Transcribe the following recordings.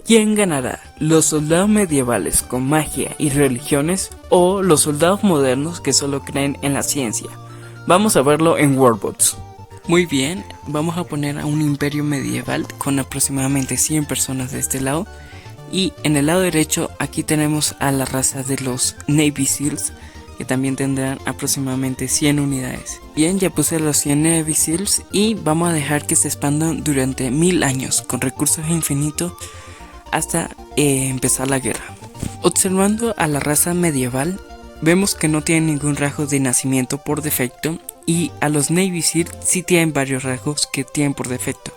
¿Quién ganará? ¿Los soldados medievales con magia y religiones o los soldados modernos que solo creen en la ciencia? Vamos a verlo en Warbots. Muy bien, vamos a poner a un imperio medieval con aproximadamente 100 personas de este lado. Y en el lado derecho aquí tenemos a la raza de los Navy Seals, que también tendrán aproximadamente 100 unidades. Bien, ya puse los 100 Navy Seals y vamos a dejar que se expandan durante 1000 años con recursos infinitos hasta empezar la guerra. Observando a la raza medieval, vemos que no tienen ningún rasgo de nacimiento por defecto y a los Navy Seals sí tienen varios rasgos que tienen por defecto.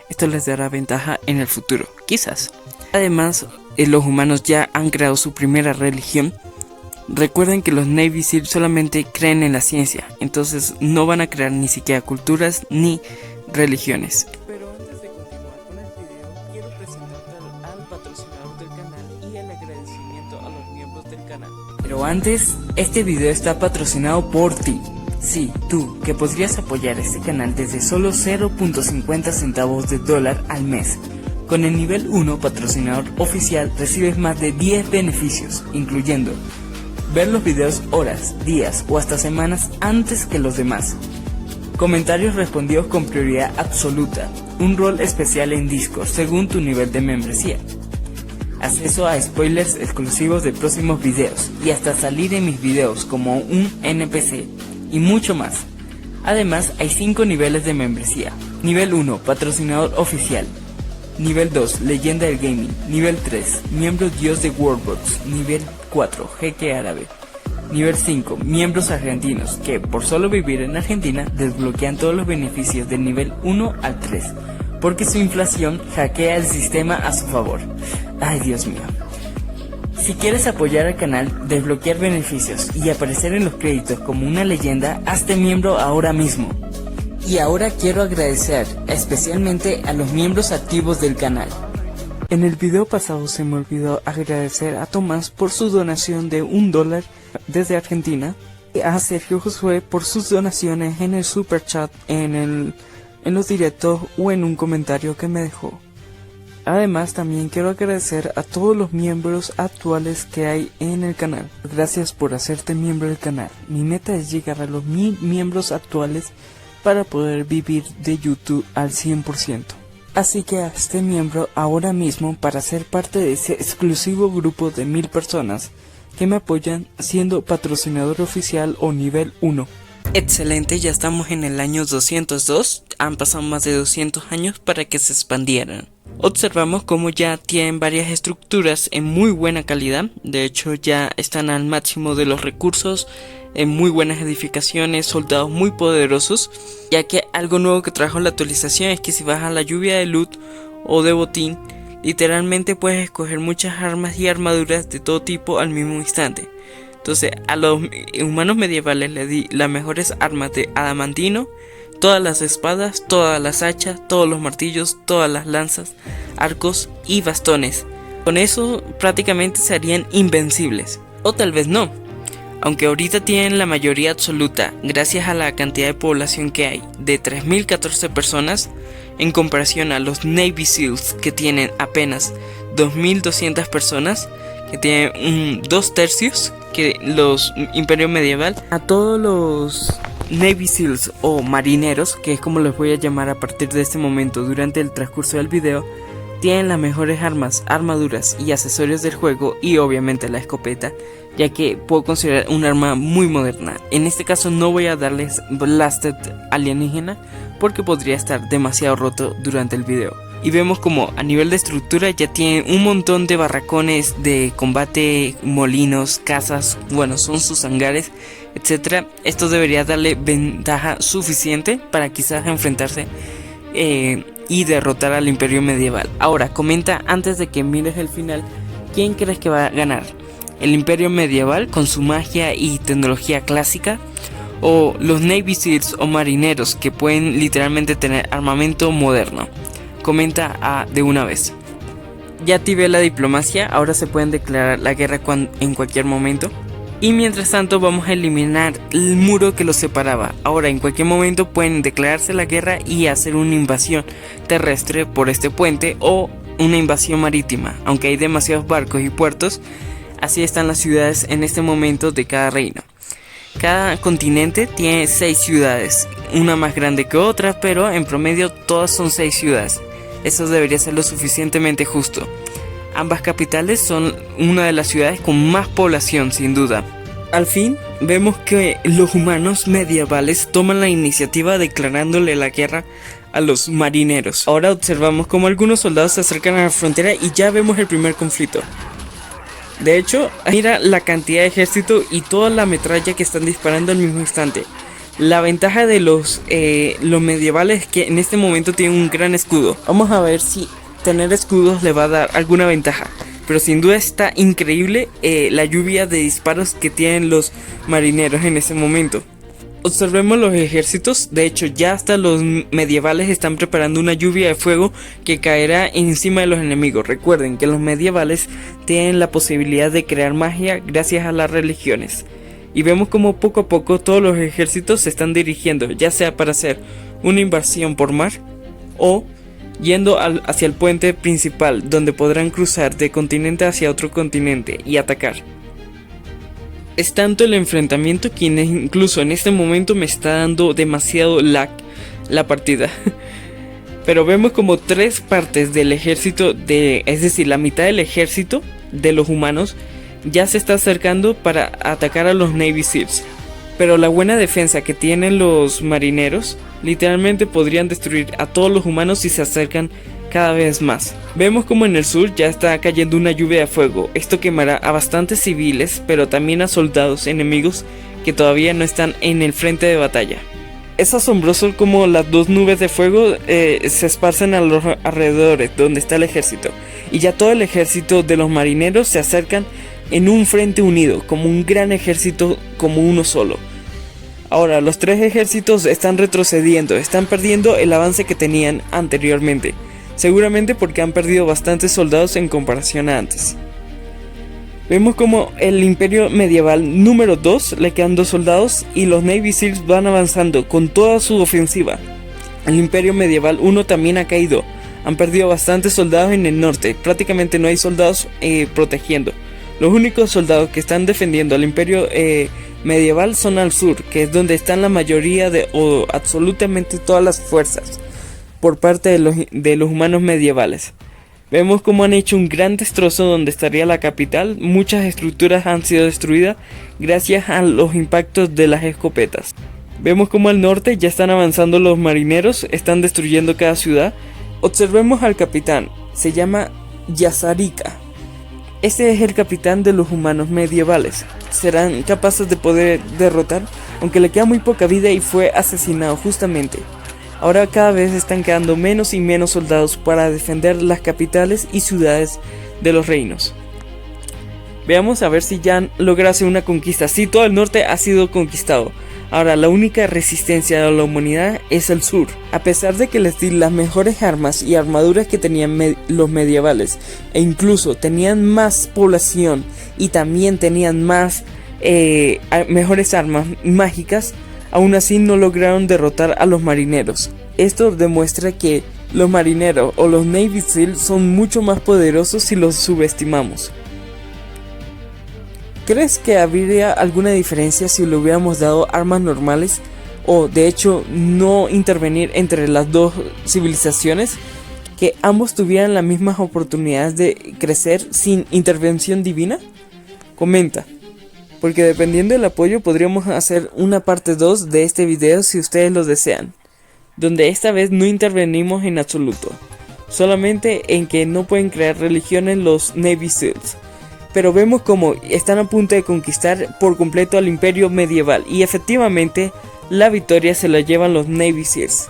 Esto les dará ventaja en el futuro, quizás. Además, los humanos ya han creado su primera religión. Recuerden que los Navy Seals solamente creen en la ciencia, entonces no van a crear ni siquiera culturas ni religiones. Pero antes de continuar con el video, quiero presentarte al patrocinador del canal y el agradecimiento a los miembros del canal. Pero antes, este video está patrocinado por ti. Sí, tú, que podrías apoyar este canal desde solo 0.50 centavos de dólar al mes. Con el nivel 1 patrocinador oficial recibes más de 10 beneficios, incluyendo ver los videos horas, días o hasta semanas antes que los demás, comentarios respondidos con prioridad absoluta, un rol especial en Discord según tu nivel de membresía, acceso a spoilers exclusivos de próximos videos y hasta salir en mis videos como un NPC y mucho más. Además hay 5 niveles de membresía. Nivel 1, patrocinador oficial. Nivel 2, leyenda del gaming. Nivel 3, miembro dios de Warbots. Nivel 4, jeque árabe. Nivel 5, miembros argentinos, que por solo vivir en Argentina desbloquean todos los beneficios del nivel 1 al 3, porque su inflación hackea el sistema a su favor. Ay, Dios mío. Si quieres apoyar al canal, desbloquear beneficios y aparecer en los créditos como una leyenda, hazte miembro ahora mismo. Y ahora quiero agradecer especialmente a los miembros activos del canal. En el video pasado se me olvidó agradecer a Tomás por su donación de $1 desde Argentina, y a Sergio Josué por sus donaciones en el super chat, en los directos o en un comentario que me dejó. Además también quiero agradecer a todos los miembros actuales que hay en el canal. Gracias por hacerte miembro del canal. Mi meta es llegar a los 1000 miembros actuales para poder vivir de YouTube al 100%. Así que hazte miembro ahora mismo para ser parte de ese exclusivo grupo de 1000 personas que me apoyan siendo patrocinador oficial o nivel 1. Excelente, ya estamos en el año 202, han pasado más de 200 años para que se expandieran. Observamos como ya tienen varias estructuras en muy buena calidad, de hecho ya están al máximo de los recursos, en muy buenas edificaciones, soldados muy poderosos, ya que algo nuevo que trajo la actualización es que si vas a la lluvia de loot o de botín, literalmente puedes escoger muchas armas y armaduras de todo tipo al mismo instante. Entonces a los humanos medievales les di las mejores armas de adamantino, todas las espadas, todas las hachas, todos los martillos, todas las lanzas, arcos y bastones. Con eso prácticamente se harían invencibles, o tal vez no. Aunque ahorita tienen la mayoría absoluta gracias a la cantidad de población que hay de 3014 personas en comparación a los Navy Seals que tienen apenas 2200 personas, que tienen 2/3 que los Imperio Medieval. A todos los Navy Seals o marineros, que es como los voy a llamar a partir de este momento durante el transcurso del video, tienen las mejores armas, armaduras y accesorios del juego y obviamente la escopeta, ya que puedo considerar un arma muy moderna. En este caso no voy a darles Blasted alienígena porque podría estar demasiado roto durante el video. Y vemos como a nivel de estructura ya tienen un montón de barracones de combate, molinos, casas, bueno, son sus hangares, etc. Esto debería darle ventaja suficiente para quizás enfrentarse y derrotar al Imperio Medieval. Ahora, comenta antes de que mires el final, ¿quién crees que va a ganar? ¿El Imperio Medieval con su magia y tecnología clásica? ¿O los Navy Seals o marineros que pueden literalmente tener armamento moderno? Comenta de una vez. Ya activé la diplomacia, ahora se pueden declarar la guerra en cualquier momento. Y mientras tanto vamos a eliminar el muro que los separaba. Ahora en cualquier momento pueden declararse la guerra y hacer una invasión terrestre por este puente o una invasión marítima. Aunque hay demasiados barcos y puertos, así están las ciudades en este momento de cada reino. Cada continente tiene 6 ciudades, una más grande que otra, pero en promedio todas son 6 ciudades. Eso debería ser lo suficientemente justo. Ambas capitales son una de las ciudades con más población, sin duda. Al fin, vemos que los humanos medievales toman la iniciativa declarándole la guerra a los marineros. Ahora observamos cómo algunos soldados se acercan a la frontera y ya vemos el primer conflicto. De hecho, mira la cantidad de ejército y toda la metralla que están disparando al mismo instante. La ventaja de los medievales es que en este momento tienen un gran escudo. Vamos a ver si tener escudos le va a dar alguna ventaja. Pero sin duda está increíble la lluvia de disparos que tienen los marineros en ese momento. Observemos los ejércitos. De hecho, ya hasta los medievales están preparando una lluvia de fuego que caerá encima de los enemigos. Recuerden que los medievales tienen la posibilidad de crear magia gracias a las religiones. Y vemos como poco a poco todos los ejércitos se están dirigiendo, ya sea para hacer una invasión por mar o yendo hacia el puente principal, donde podrán cruzar de continente hacia otro continente y atacar. Es tanto el enfrentamiento que incluso en este momento me está dando demasiado lag la partida. Pero vemos como 3 partes del ejército, es decir, la mitad del ejército de los humanos ya se está acercando para atacar a los Navy Seals. Pero la buena defensa que tienen los marineros, literalmente podrían destruir a todos los humanos si se acercan cada vez más. Vemos como en el sur ya está cayendo una lluvia de fuego. Esto quemará a bastantes civiles, pero también a soldados enemigos que todavía no están en el frente de batalla. Es asombroso como las 2 nubes de fuego se esparcen a los alrededores donde está el ejército. Y ya todo el ejército de los marineros se acercan en un frente unido, como un gran ejército, como uno solo. Ahora, los 3 ejércitos están retrocediendo, están perdiendo el avance que tenían anteriormente. Seguramente porque han perdido bastantes soldados en comparación a antes. Vemos como el imperio medieval número 2 le quedan 2 soldados y los Navy Seals van avanzando con toda su ofensiva. El imperio medieval 1 también ha caído. Han perdido bastantes soldados en el norte, prácticamente no hay soldados protegiendo. Los únicos soldados que están defendiendo al imperio medieval son al sur, que es donde están la mayoría o absolutamente todas las fuerzas por parte de los humanos medievales. Vemos cómo han hecho un gran destrozo donde estaría la capital. Muchas estructuras han sido destruidas gracias a los impactos de las escopetas. Vemos cómo al norte ya están avanzando los marineros, están destruyendo cada ciudad. Observemos al capitán, se llama Yazarika. Este es el capitán de los humanos medievales. ¿Serán capaces de poder derrotar? Aunque le queda muy poca vida y fue asesinado justamente. Ahora cada vez están quedando menos y menos soldados para defender las capitales y ciudades de los reinos. Veamos a ver si ya logra hacer una conquista. Sí, todo el norte ha sido conquistado. Ahora la única resistencia de la humanidad es el sur. A pesar de que les di las mejores armas y armaduras que tenían los medievales, e incluso tenían más población y también tenían más mejores armas mágicas, aún así no lograron derrotar a los marineros. Esto demuestra que los marineros o los Navy Seals son mucho más poderosos si los subestimamos. ¿Crees que habría alguna diferencia si le hubiéramos dado armas normales o de hecho no intervenir entre las dos civilizaciones? ¿Que ambos tuvieran las mismas oportunidades de crecer sin intervención divina? Comenta, porque dependiendo del apoyo podríamos hacer una parte 2 de este video si ustedes lo desean, donde esta vez no intervenimos en absoluto, solamente en que no pueden crear religiones los Navy Seals. Pero vemos como están a punto de conquistar por completo al imperio medieval y efectivamente la victoria se la llevan los Navy Seals.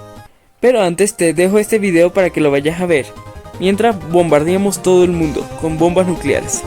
Pero antes te dejo este video para que lo vayas a ver, mientras bombardeamos todo el mundo con bombas nucleares.